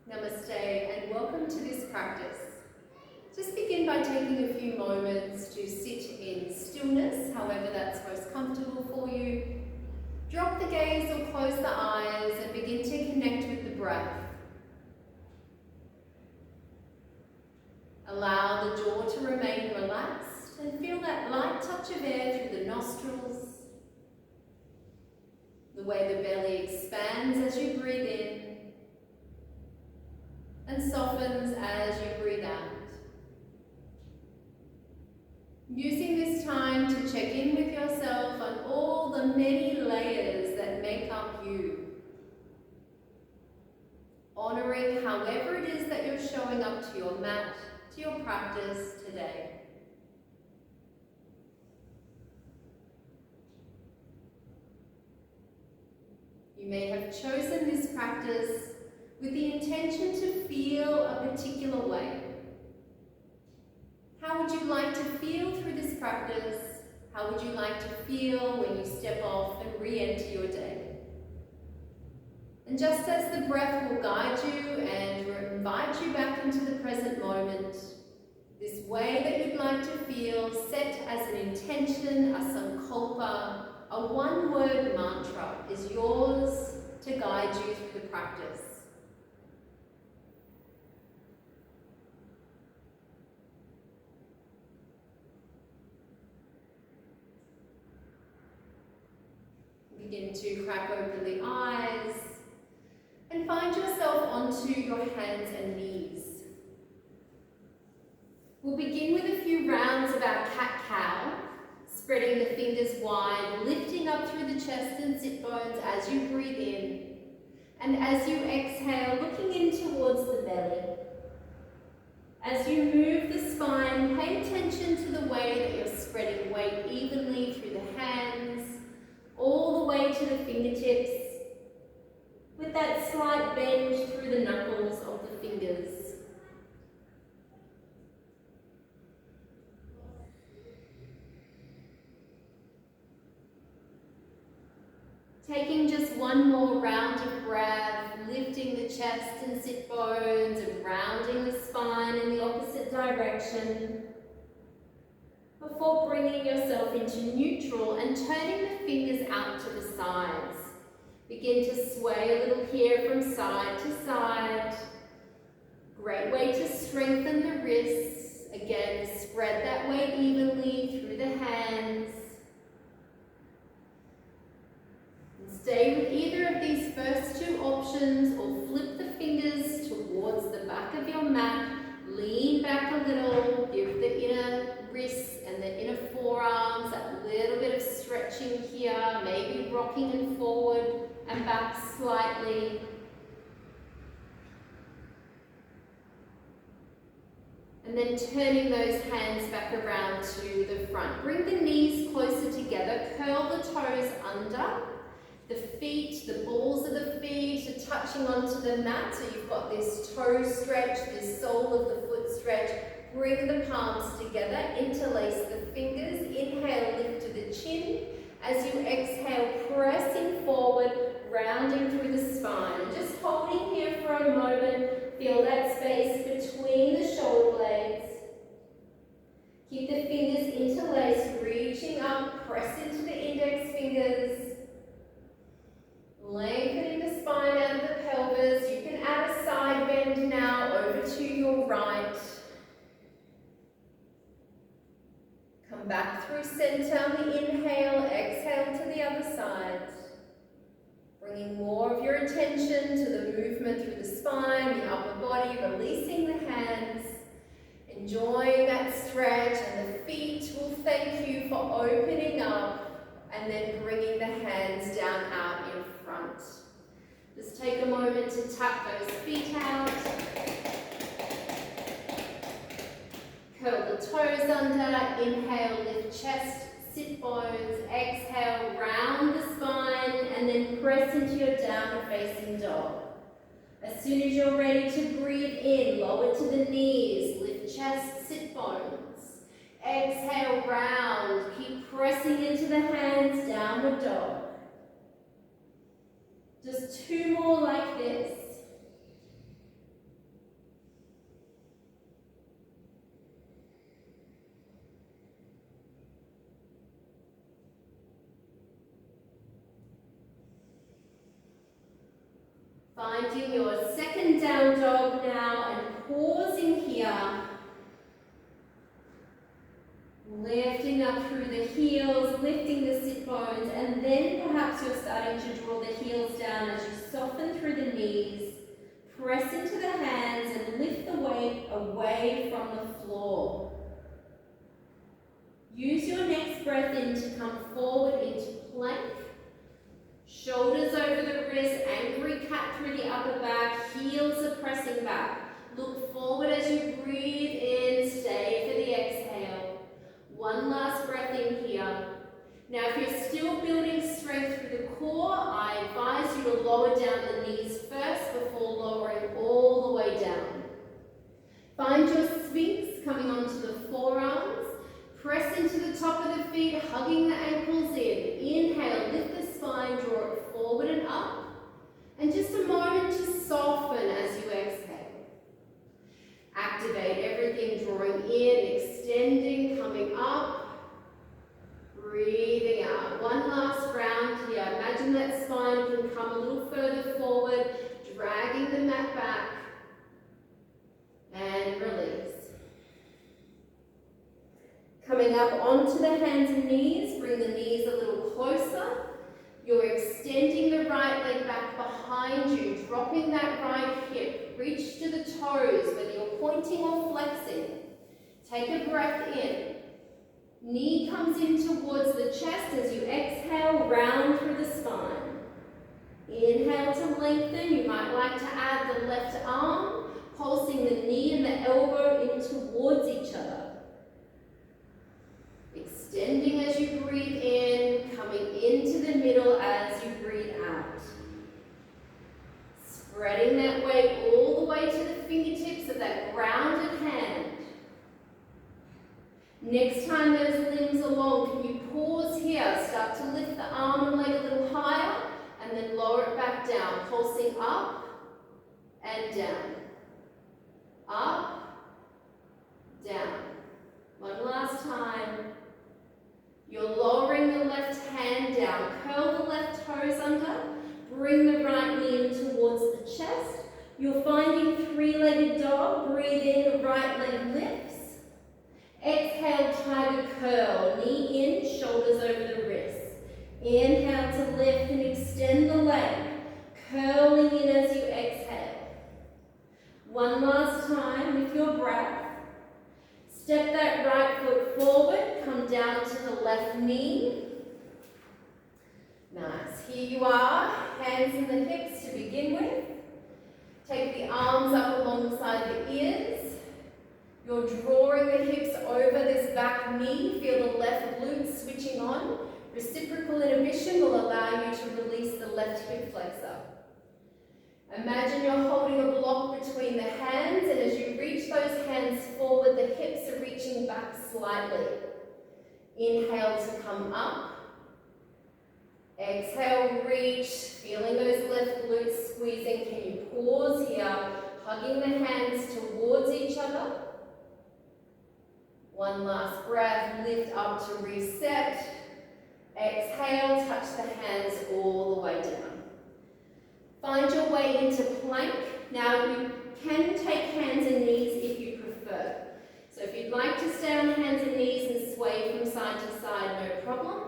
Namaste and welcome to this practice. Just begin by taking a few moments to sit in stillness, however that's most comfortable for you. Drop the gaze or close the eyes and begin to connect with the breath. Allow the jaw to remain relaxed and feel that light touch of air through the nostrils. The way the belly expands as you breathe in and softens as you breathe out. Using this time to check in with yourself on all the many layers that make up you. Honoring however it is that you're showing up to your mat, to your practice today. You may have chosen this practice with the intention to feel a particular way. How would you like to feel through this practice? How would you like to feel when you step off and re-enter your day? And just as the breath will guide you and invite you back into the present moment, this way that you'd like to feel, set as an intention, a sankalpa, a one-word mantra is yours to guide you through the practice. Begin to crack open the eyes and find yourself onto your hands and knees. We'll begin with a few rounds of our cat-cow, spreading the fingers wide, lifting up through the chest and sit bones as you breathe in. And as you exhale, looking in towards the belly. As you move the spine, pay attention to the way that you're spreading weight evenly through the hands, all the way to the fingertips, with that slight bend through the knuckles of the fingers. Taking just one more round of breath, lifting the chest and sit bones and rounding the spine in the opposite direction, before bringing yourself into neutral and turning the fingers out to the sides. Begin to sway a little here from side to side. Great way to strengthen the wrists. Again, spread that weight evenly through the hands. And stay with either of these first two options or flip the fingers towards the back of your mat. Lean back a little, give the inner wrists and the inner forearms that little bit of stretching here, maybe rocking and forward and back slightly. And then turning those hands back around to the front. Bring the knees closer together, curl the toes under. The feet, the balls of the feet are touching onto the mat, so you've got this toe stretch, this sole of the foot stretch. Bring the palms together, interlace the fingers. Inhale, lift to the chin. As you exhale, pressing forward, rounding through the spine. And just holding here for a moment, feel that space between the shoulder blades. Keep the fingers interlaced, reaching up, press into the index fingers. Lengthening the spine out of the pelvis. You can add a side bend now over to your right. Come back through center on the inhale, exhale to the other side. Bringing more of your attention to the movement through the spine, the upper body, releasing the hands. Enjoying that stretch, and the feet will thank you for opening up and then bringing the hands down out in front. Just take a moment to tap those feet out. Curl the toes under. Inhale, lift chest, sit bones. Exhale, round the spine and then press into your downward facing dog. As soon as you're ready to breathe in, lower to the knees, lift chest, sit bones. Exhale, round. Keep pressing into the hands, downward dog. Just two more like this. Finding your second down dog now and pausing here. Lifting up through the heels, lifting the sit bones, and then perhaps you're starting to draw the heels down as you soften through the knees. Press into the hands and lift the weight away from the floor. Use your next breath in to come forward into plank. Shoulders over the wrist, angry cat through the upper back, heels are pressing back. Look forward as you breathe in, stay for the exhale. One last breath in here. Now if you're still building strength through the core, I advise you to lower down the knees first before lowering all the way down. Find your Sphinx coming onto the forearms. Press into the top of the feet, hugging the ankles in. Inhale, lift the spine, draw it forward and up. And just a moment to soften as you exhale. Activate everything, drawing in, extending, coming up. Breathing out. One last round here. Imagine that spine can come a little further forward, dragging the mat back. And release. Coming up onto the hands and knees, bring the knees a little closer. You're extending the right leg back behind you, dropping that right hip. Reach to the toes, whether you're pointing or flexing. Take a breath in. Knee comes in towards the chest as you exhale, round through the spine. Inhale to lengthen. You might like to add the left arm, pulsing the knee and the elbow in towards each other. Extending as you breathe in, coming into the middle as you breathe out. Spreading that weight all the way to the fingertips of that grounded hand. Next time those limbs are long, can you pause here? Start to lift the arm and leg a little higher, and then lower it back down, pulsing up and down. Up, down. One last time. You're lowering the left hand down. Curl the left toes under. Bring the right knee in towards the chest. You're finding three-legged dog. Breathe in, right leg lifts. Exhale, tiger curl. Knee in, shoulders over the wrists. Inhale to lift and extend the leg. Curling in as you exhale. One last time with your breath. Step that right foot forward, come down to the left knee. Nice. Here you are, hands in the hips to begin with. Take the arms up alongside the ears. You're drawing the hips over this back knee. Feel the left glute switching on. Reciprocal inhibition will allow you to release the left hip flexor. Imagine you're holding a block between the hands, and as you reach those hands forward, the hips are reaching back slightly. Inhale to come up. Exhale, reach, feeling those left glutes squeezing. Can you pause here, hugging the hands towards each other? One last breath, lift up to reset. Exhale, touch the hands all the way down. Find your way into plank. Now you can take hands and knees if you prefer. So if you'd like to stay on hands and knees and sway from side to side, no problem.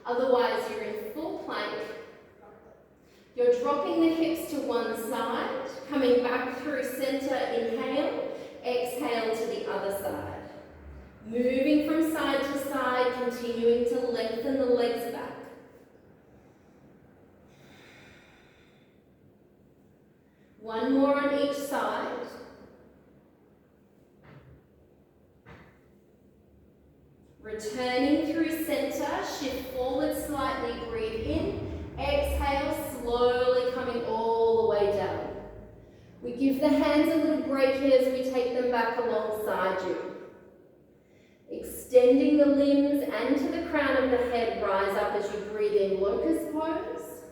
Otherwise, you're in full plank. You're dropping the hips to one side, coming back through center, inhale, exhale to the other side. Moving from side to side, continuing to lengthen the legs back. One more on each side. Returning through center, shift forward slightly, breathe in. Exhale, slowly coming all the way down. We give the hands a little break here as we take them back alongside you. Extending the limbs and to the crown of the head, rise up as you breathe in, locust pose.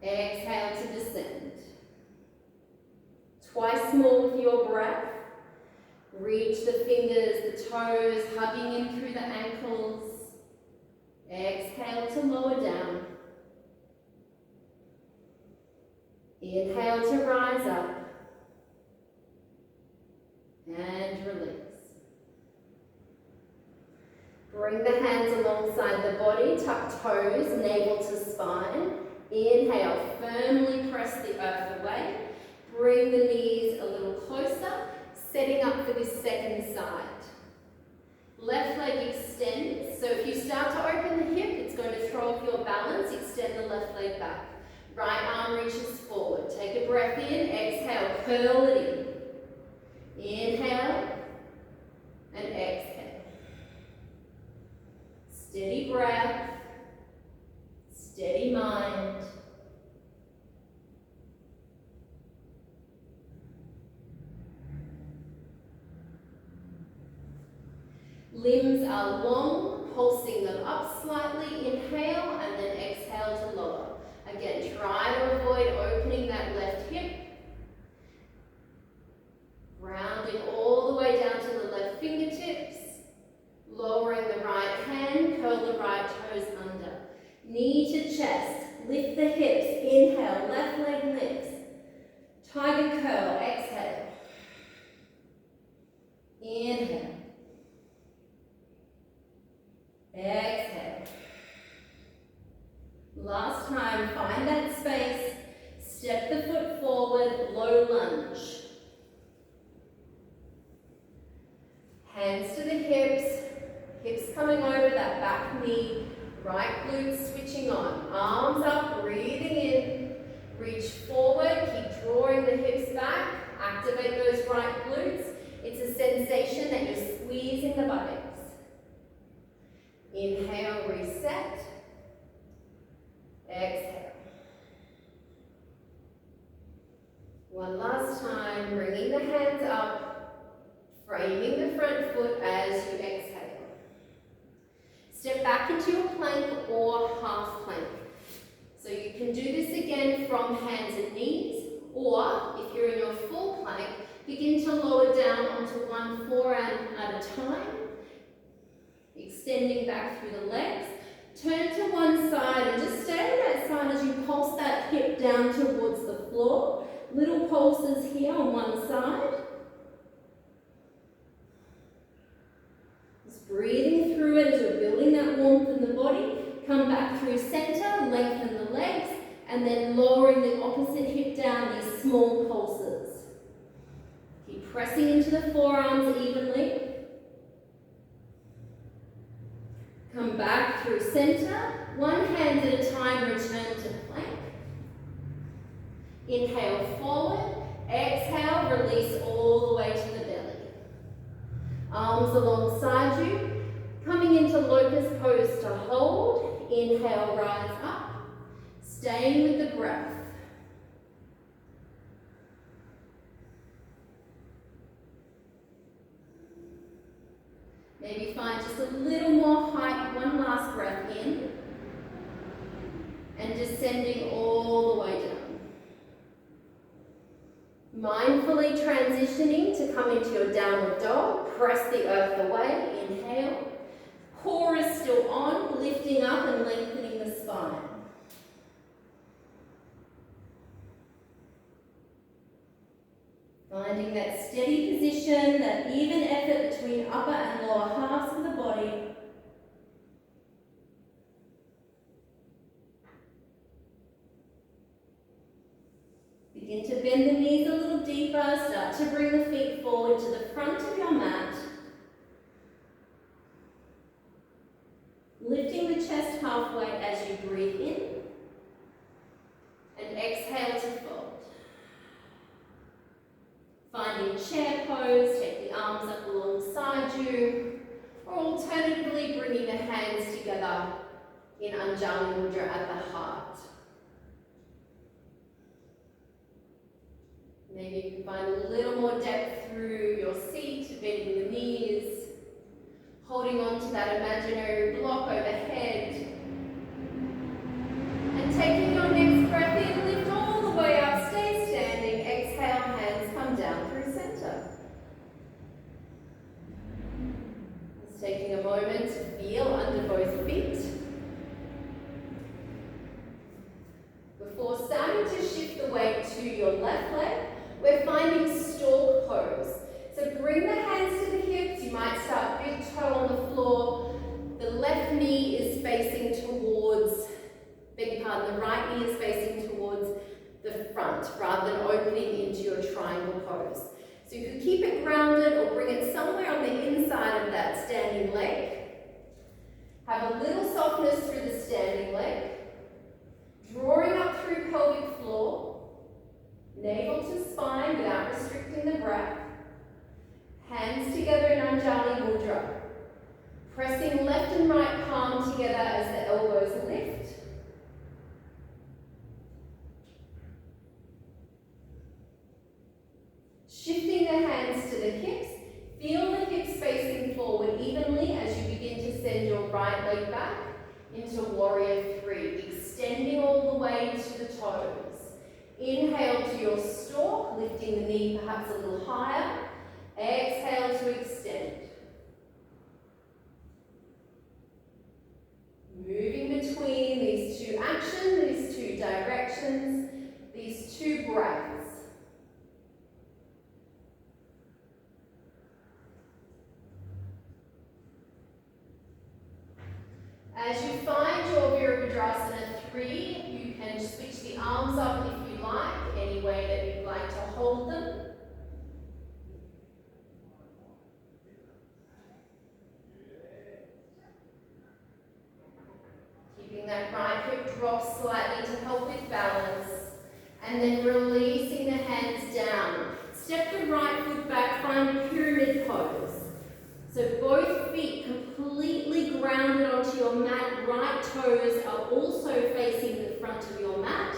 Exhale to descend. Twice more with your breath. Reach the fingers, the toes, hugging in through the ankles. Exhale to lower down. Inhale to rise up. And release. Bring the hands alongside the body, tuck toes, navel to spine. Inhale, firmly press the earth away. Bring the knees a little closer, setting up for this second side. Left leg extends, so if you start to open the hip, it's going to throw off your balance. Extend the left leg back. Right arm reaches forward. Take a breath in, exhale, curl it in. Inhale and exhale. Steady breath, steady mind. Limbs are long, pulsing them up slightly. Inhale and then exhale to lower. Again, try to avoid opening that left hip. Rounding all the way down to the left fingertips. Lowering the right hand, curl the right toes under. Knee to chest, lift the hips. Inhale, left leg lifts. Tiger curl, exhale. Inhale. Exhale. Last time, find that space. Step the foot forward, low lunge. Hands to the hips. Hips coming over that back knee, right glute switching on. Arms up, breathing in. Reach forward, keep drawing the hips back. Activate those right glutes. It's a sensation that you're squeezing the buttocks. Inhale, reset. Exhale. One last time, bringing the hands up, framing the front foot as you exhale. Step back into your plank or half plank. So you can do this again from hands and knees, or if you're in your full plank, begin to lower down onto one forearm at a time, extending back through the legs. Turn to one side and just stay on that side as you pulse that hip down towards the floor. Little pulses here on one side. Breathing through it as you're building that warmth in the body. Come back through center, lengthen the legs, and then lowering the opposite hip down, these small pulses. Keep pressing into the forearms evenly. Come back through center, one hand at a time, return to plank. Inhale forward, exhale, release all the way to the belly. Arms alongside you, coming into locust pose to hold. Inhale, rise up, staying with the breath. Maybe find just a little more height, one last breath in, and descending all the way down. Mindfully transitioning to come into your downward dog. Press the earth away. Inhale. Core is still on, lifting up and lengthening the spine. Finding that steady position, that even effort between upper and lower halves of the body. Begin to bend the knees a little deeper. Start to bring the feet forward to the front of your mat. Lifting the chest halfway as you breathe in. And exhale to fold. Finding chair pose, take the arms up alongside you. Or alternatively, bringing the hands together in Anjali Mudra at the heart. Maybe you can find a little more depth through your seat, bending the knees, holding on to that imaginary block overhead. And taking your next breath in, lift all the way up, stay standing, exhale, hands come down through center. Just taking a moment to feel under both feet. Before starting to shift the weight to So you can keep it grounded or bring it somewhere on the inside of that standing leg. Have a little softness through the standing leg. Drawing up through pelvic floor. Navel to spine without restricting the breath. Hands together in Anjali Mudra. Pressing left and right palm together as the elbows lift. Shifting the hands to the hips. Feel the hips facing forward evenly as you begin to send your right leg back into Warrior Three, extending all the way to the toes. Inhale to your stalk, lifting the knee perhaps a little higher. Exhale to extend. Moving between these two actions, these two directions, these two breaths. As you find your Virabhadrasana 3, you can switch the arms up if you like, any way that you'd like to hold them. Keeping that right hip drop slightly to help with balance. And then releasing the hands down. Step the right foot back, find pyramid pose. So both feet completely grounded onto your mat. Right toes are also facing the front of your mat.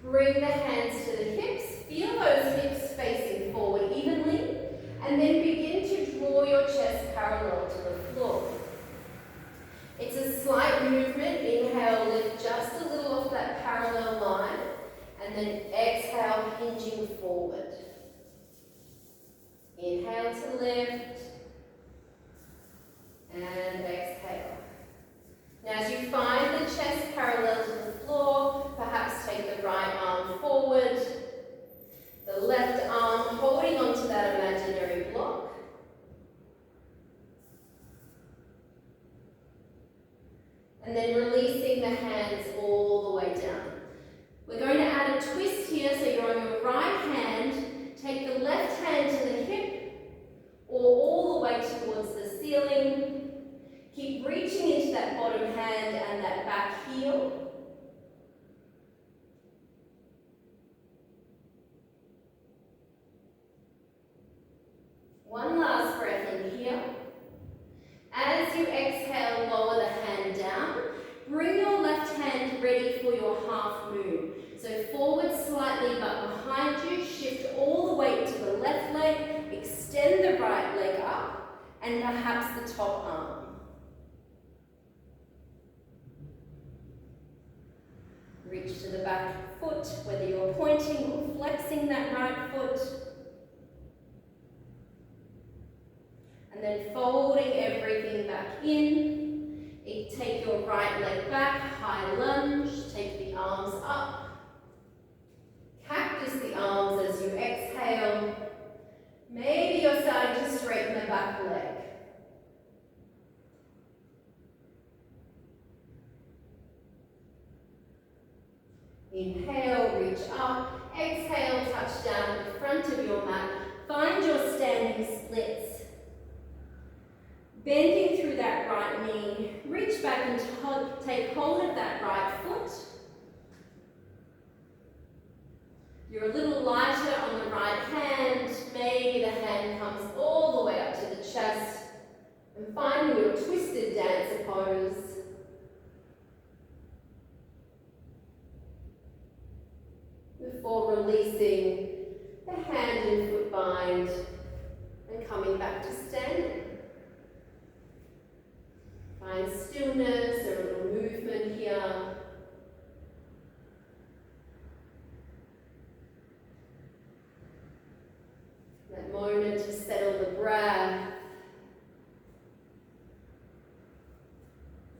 Bring the hands to the hips. Feel those hips facing forward evenly. And then begin to draw your chest parallel to the floor. It's a slight movement. Inhale, lift just a little off that parallel line. And then exhale, hinging forward. Inhale to lift. And exhale. Now as you find the chest parallel to the floor, perhaps take the right arm forward, the left arm holding onto that imaginary block. And then releasing the hands all the way down. We're going to add a twist here, so you're on your right hand, take the left hand to the hip, or all the way towards the ceiling. Keep reaching into that bottom hand and that back heel. One last breath in here. As you exhale, lower the hand down. Bring your left hand ready for your half moon. So forward slightly but behind you. Shift all the weight to the left leg. Extend the right leg up and perhaps the top arm. Reach to the back foot, whether you're pointing or flexing that right foot. And then folding everything back in. Take your right leg back, high lunge, take the arms up. Cactus the arms as you exhale. Maybe you're starting to straighten the back leg. Inhale, reach up. Exhale, touch down at the front of your mat. Find your standing splits. Bending through that right knee. Reach back and take hold of that right foot. You're a little lighter on the right hand. Maybe the hand comes all the way up to the chest. And finding your twisted dancer pose. Before releasing the hand and foot bind and coming back to standing. Find stillness or a little movement here. That moment to settle the breath.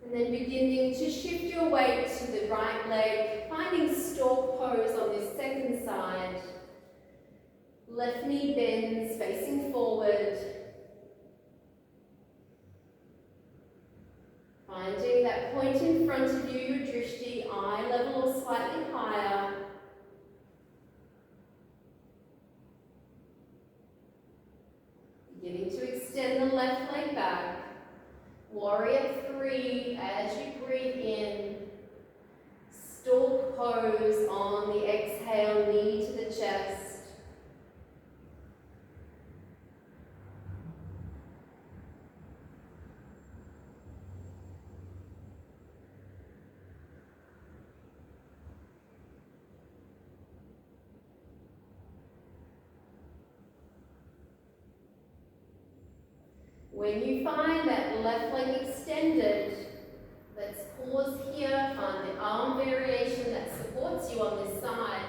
And then beginning to shift your weight to the right leg, finding stork pose on this second side. Left knee bends, facing forward. Finding that point in front of you, your drishti, eye level or slightly higher. Beginning to extend the left leg back. Warrior 3 as you breathe in. Stalk pose on the exhale, knee to the chest. When you find that left leg extended, let's pause here, find the arm variation that supports you on this side.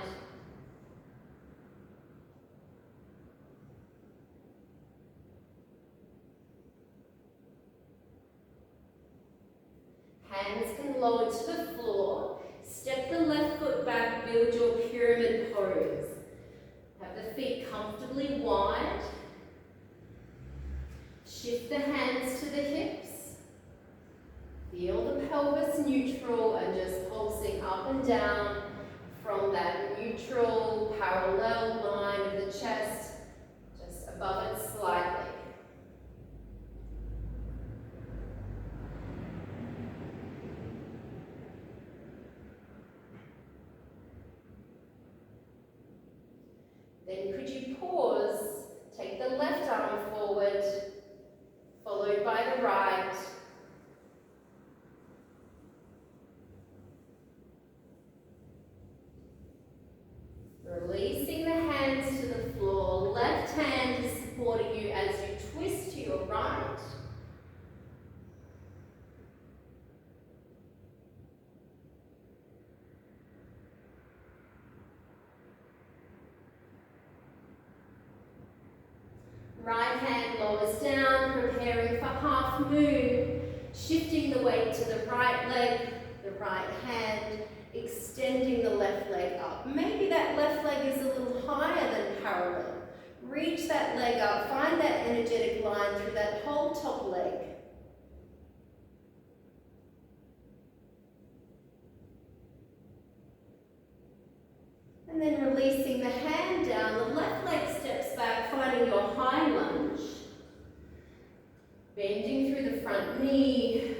Hands can lower to the floor. Step the left foot back, build your pyramid pose. Have the feet comfortably wide. Shift the hands to the hips. Feel the pelvis neutral and just pulsing up and down from that neutral parallel line of the chest, just above it slightly. Then could you pause, take the left arm forward, followed by the right. Releasing the hands to the floor, left hand is supporting you as you twist to your right. Right hand lowers down, preparing for half moon, shifting the weight to the right leg, the right hand, extending the left leg up. Maybe that left leg is a little higher than parallel. Reach that leg up, find that energetic line through that whole top leg. And then releasing the hand down, the left leg steps back, finding your high lunge. Bending through the front knee.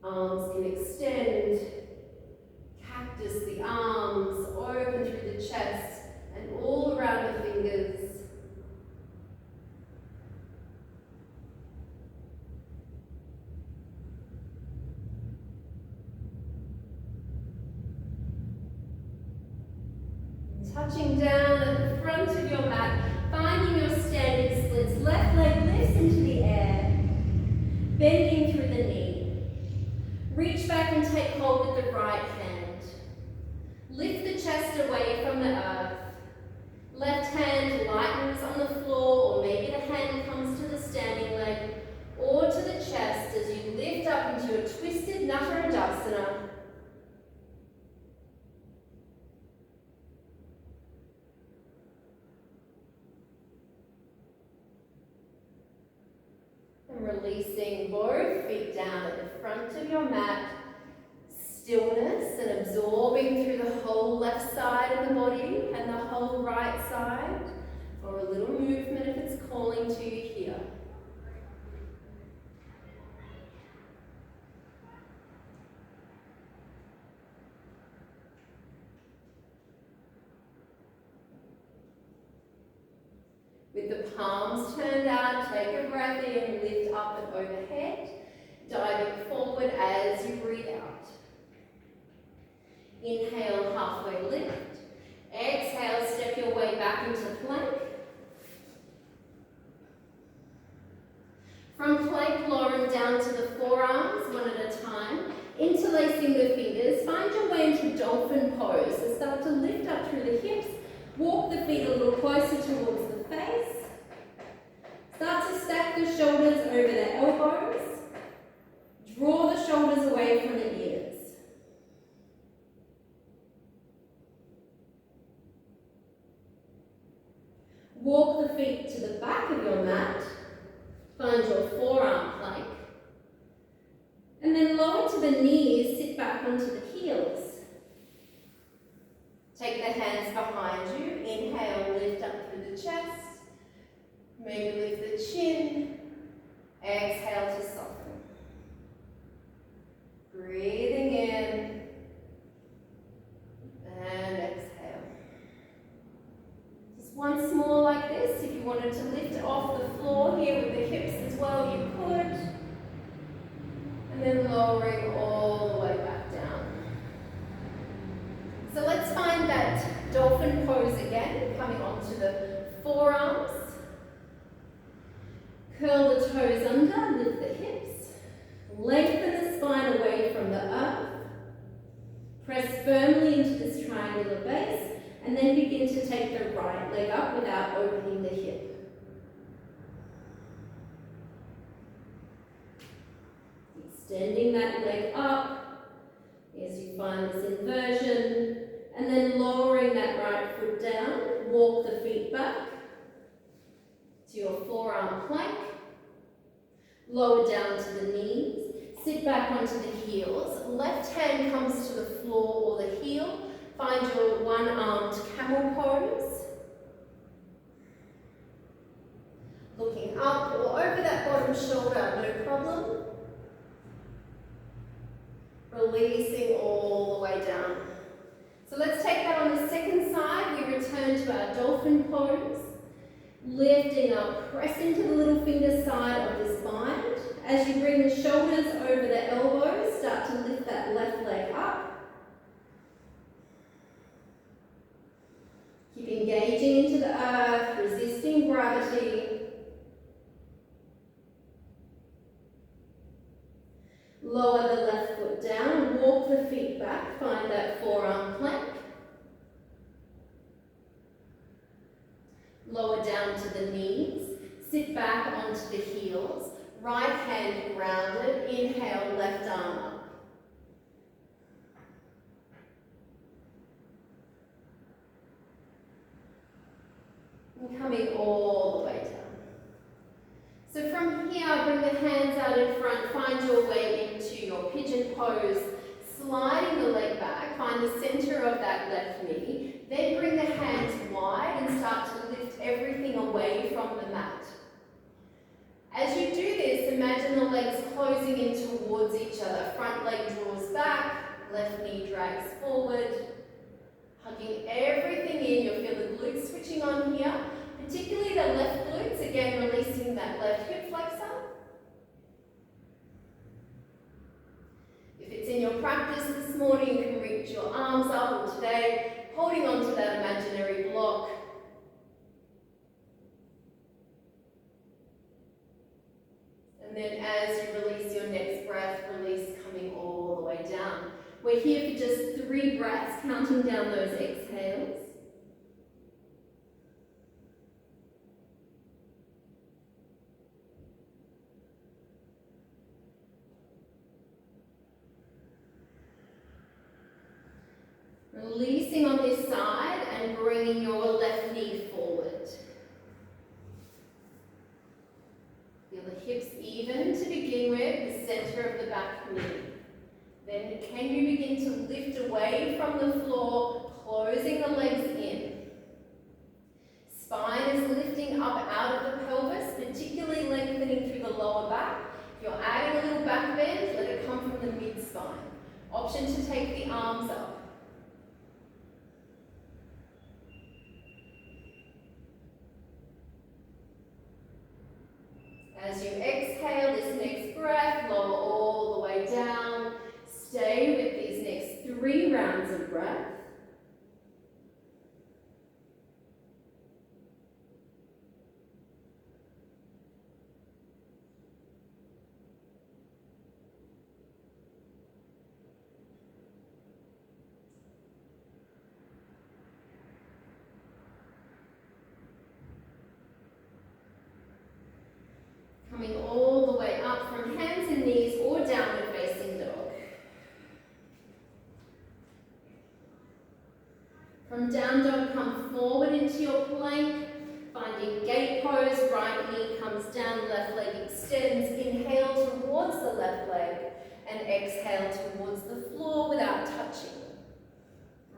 Arms can extend. Cactus the arms, open through the chest and all around the fingers. Touching down at the front of your mat, finding your standing splits. Left leg lifts into the air, bending through the knee. Reach back and take hold with the right hand. Lift the chest away from the earth. Left hand lightens on the floor, or maybe the hand comes to the standing leg or to the chest as you lift up into a twisted Natarajasana. And releasing both feet down at the front of your mat. Stillness and absorbing through the whole left side of the body and the whole right side, or a little movement if it's calling to you here. With the palms turned out, take a breath in, lift up and overhead, diving forward as you breathe out. Inhale, halfway lift. Exhale, step your way back into plank. From plank, lowering down to the forearms, one at a time. Interlacing the fingers, find your way into dolphin pose. So start to lift up through the hips. Walk the feet a little closer towards the face. Start to stack the shoulders over the elbows. Draw the shoulders away from the ears. Walk the feet to the back of your mat. Find your forearm plank. And then lower to the knees, sit back onto the heels. Take the hands behind you. Inhale, lift up through the chest. Maybe chin. Exhale to soften. Breathing in and exhale. Just once more like this. If you wanted to lift off the floor here with the hips as well, you could. And then lowering all the way back down. So let's find that dolphin pose again, coming onto the forearms. Curl the toes under, lift the hips. Lengthen the spine away from the earth. Press firmly into this triangular base, and then begin to take the right leg up without opening the hip. Extending that leg up as you find this inversion, and then lowering that right foot down. Walk the feet back to your forearm plank. Lower down to the knees. Sit back onto the heels. Left hand comes to the floor or the heel. Find your one-armed camel pose. Looking up or over that bottom shoulder, no problem. Releasing all the way down. So let's take that on the second side. We return to our dolphin pose. Lifting up, press into the little finger side of this bind. As you bring the shoulders over the elbows, start to lift that left leg up. Keep engaging into the earth, resisting gravity. Lower the left foot down, walk the feet back, find that forearm plank. Lower down to the knees, sit back onto the heels, right hand grounded, inhale, left arm up. And coming all the way down. So from here, bring the hands out in front, find your way into your pigeon pose, sliding the leg back, find the center of that left knee, then bring the hands wide and start to lift everything away from the mat. As you do this, imagine the legs closing in towards each other. Front leg draws back, left knee drags forward, hugging everything in. You'll feel the glutes switching on here, particularly the left glutes, again releasing that left hip flexor. If it's in your practice this morning, you can reach your arms up, or today, holding on to that imaginary block. And then as you release your next breath, release coming all the way down. We're here for just 3 breaths, counting down those exhales. Releasing on this side and bringing your left knee forward. Feel the hips even to begin with, the center of the back knee. Then can you begin to lift away from the floor, closing the legs in. Spine is lifting up out of the pelvis, particularly lengthening through the lower back. If you're adding a little back bend, let it come from the mid-spine. Option to take the arms up. As you exhale this next breath, lower all the way down. Stay with these next 3 rounds of breath. Coming all the way up from hands and knees or downward facing dog. From down dog, come forward into your plank, finding gate pose, right knee comes down, left leg extends, inhale towards the left leg, and exhale towards the floor without touching.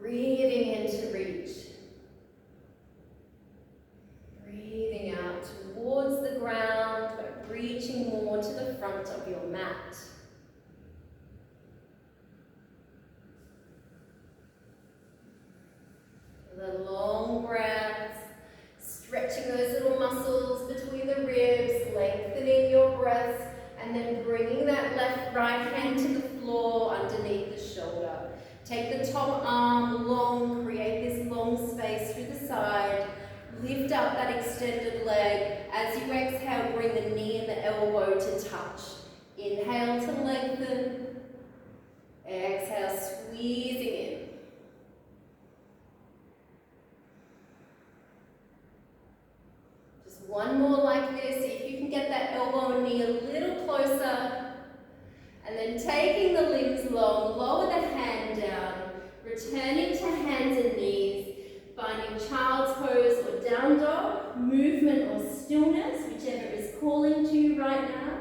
Breathing in to reach. Breathing out towards the ground. stretching those little muscles between the ribs, lengthening your breath, and then bringing that right hand to the floor underneath the shoulder. Take the top arm long, create this long space through the side. Lift up that extended leg. As you exhale, bring the knee and the elbow to touch. Inhale to lengthen. Exhale, squeezing in. Just one more like this. See if you can get that elbow and knee a little closer. And then taking the limbs long, lower the hand down, returning to hands and knees, finding child's pose or down dog, movement or stillness, whichever is calling to you right now.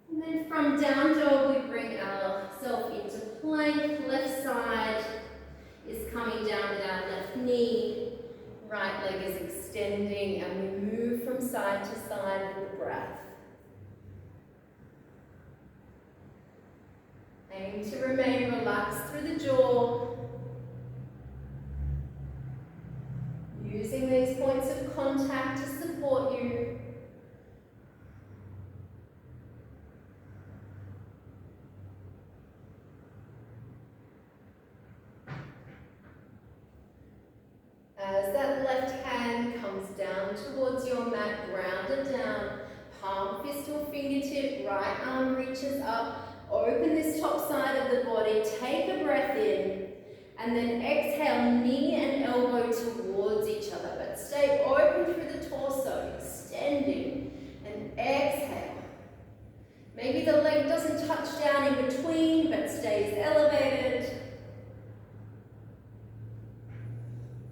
And then from down dog, we bring ourselves into plank, left side is coming down with our left knee, right leg is extending, and we move from side to side with the breath. Aim to remain relaxed through the jaw, using these points of contact to support you. As that left hand comes down towards your mat, ground it down, palm, fist or fingertip, right arm reaches up, open this top side of the body, take a breath in, and then exhale, knee and elbow towards each other, but stay open through the torso, extending, and exhale. Maybe the leg doesn't touch down in between, but stays elevated.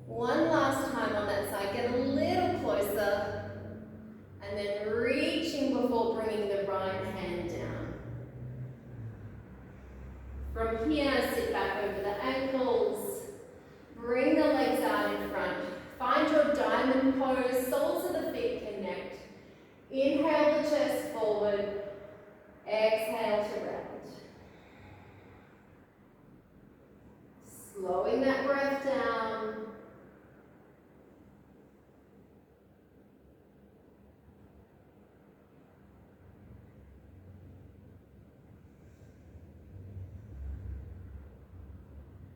One last time on that side, get a little closer, and then reaching before bringing the right hand down. From here, sit back over the ankles, bring the legs out in front, find your diamond pose, soles of the feet connect. Inhale the chest forward, exhale to round. Slowing that breath down.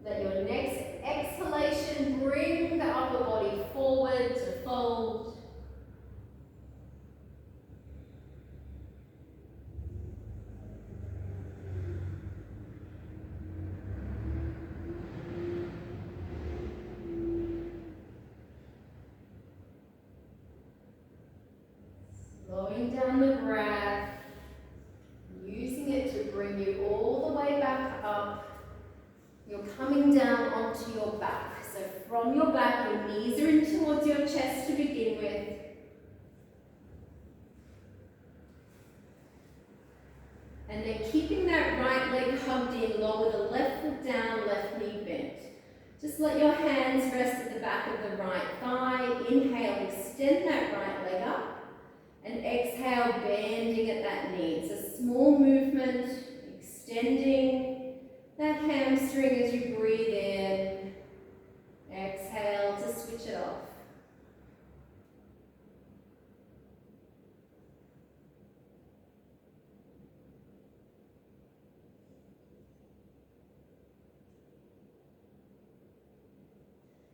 Let your next exhalation bring the upper body forward to fold. Slowing down the breath, using it to bring you all the way back up. You're coming down onto your back. So from your back, your knees are in towards your chest to begin with. And then keeping that right leg hugged in, lower the left foot down, left knee bent. Just let your hands rest at the back of the right thigh. Inhale, extend that right leg up. And exhale, bending at that knee. It's a small movement, extending that hamstring as you breathe in. Exhale to switch it off.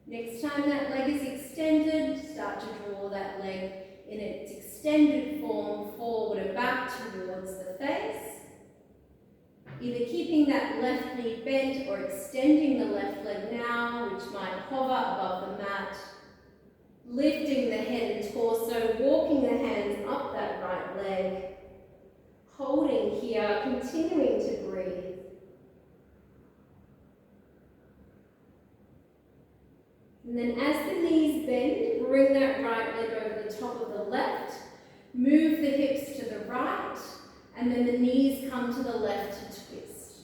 Next time that leg is extended, start to draw that leg in its extended form forward and back towards the face. Either keeping that left knee bent or extending the left leg now, which might hover above the mat. Lifting the head and torso, walking the hands up that right leg. Holding here, continuing to breathe. And then as the knees bend, bring that right leg over the top of the left. Move the hips to the right. And then the knees come to the left to twist.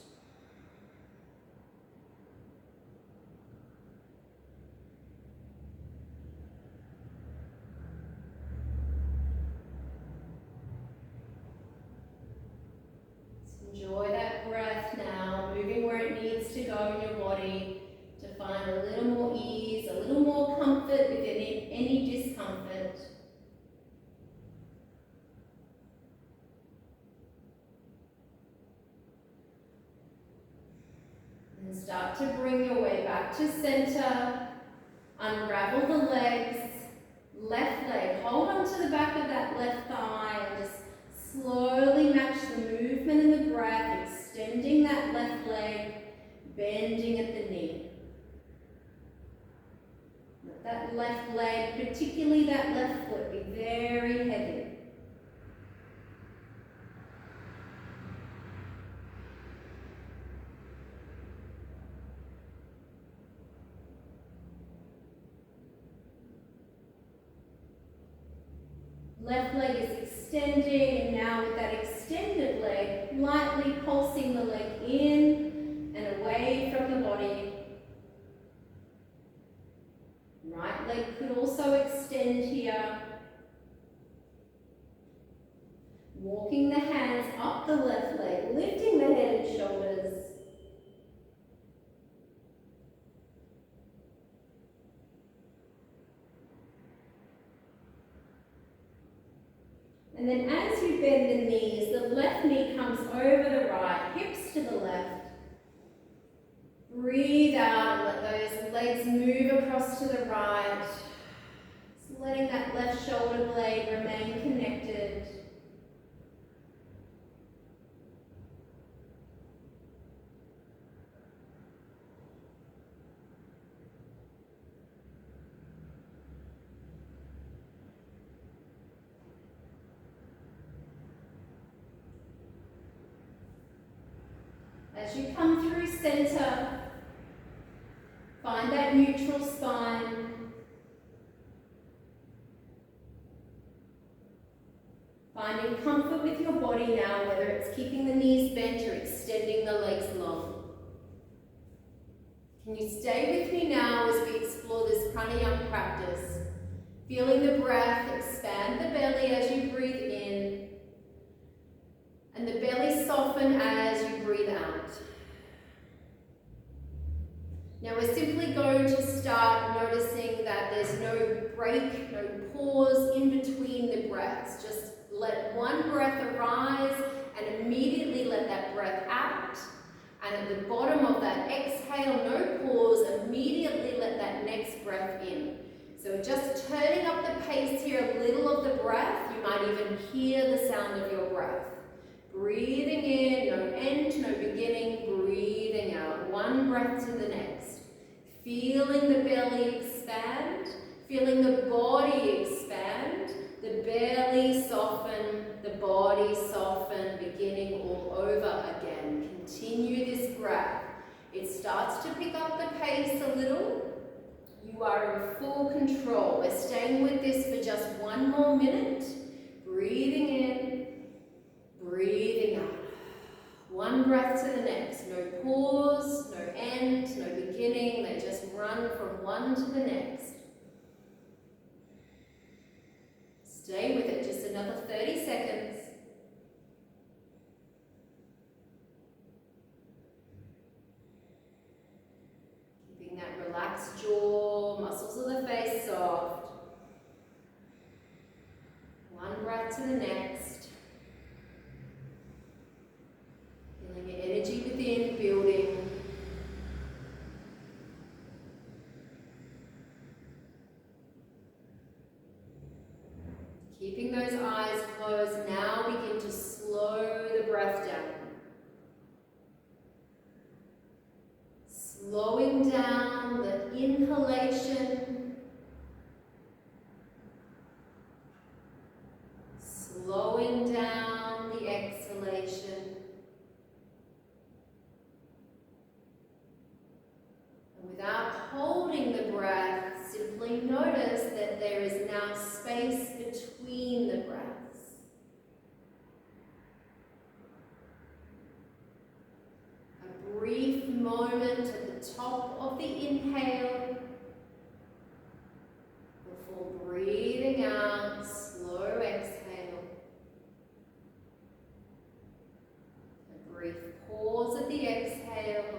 find a little more ease, a little more comfort with any discomfort. And start to bring your way back to center. Unravel the legs. Left leg, hold on to the back of that left thigh and just slowly match the movement and the breath, extending that left leg, bending at the knee. Let that left leg, particularly that left foot, be very heavy. Left leg is extending, and now with that extended leg, lightly pulsing the leg in and away from the body. Right leg could also extend here. Walking the hands up the left leg, lifting the head and shoulders. And then as you bend the knees, the left knee comes over the right, hips to the left. Breathe out and let those legs move across to the right. Just letting that left shoulder blade remain connected. As you come through center, find that neutral spine. Finding comfort with your body now, whether it's keeping the knees bent or extending the legs long. Can you stay with me now as we explore this pranayama practice? Feeling the breath expand the belly as you breathe in, and the belly soften as you breathe out. Now we're simply going to start noticing that there's no break, no pause in between the breaths. Just let one breath arise and immediately let that breath out. And at the bottom of that exhale, no pause, immediately let that next breath in. So just turning up the pace here a little of the breath. You might even hear the sound of your breath. Breathing in, no end, no beginning, breathing out. One breath to the next. Feeling the belly expand, feeling the body expand, the belly soften, the body soften, beginning all over again. Continue this breath. It starts to pick up the pace a little. You are in full control. We're staying with this for just one more minute. Breathing in, breathing out. One breath to the next. No pause, no end, no beginning. They just run from one to the next. Stay with it, just another 30 seconds. Keeping that relaxed jaw, muscles of the face soft. One breath to the next. Feeling your energy within building. Keeping those eyes closed, now begin to slow the breath down. Slowing down the inhalation. Slowing down the exhalation. And without holding the breath, simply notice that there is now space between the breaths. A brief moment at the top of the inhale before breathing out, slow exhale. A brief pause at the exhale.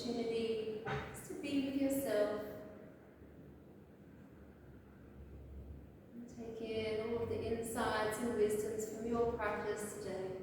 opportunity is to be with yourself. And take in all of the insights and wisdoms from your practice today.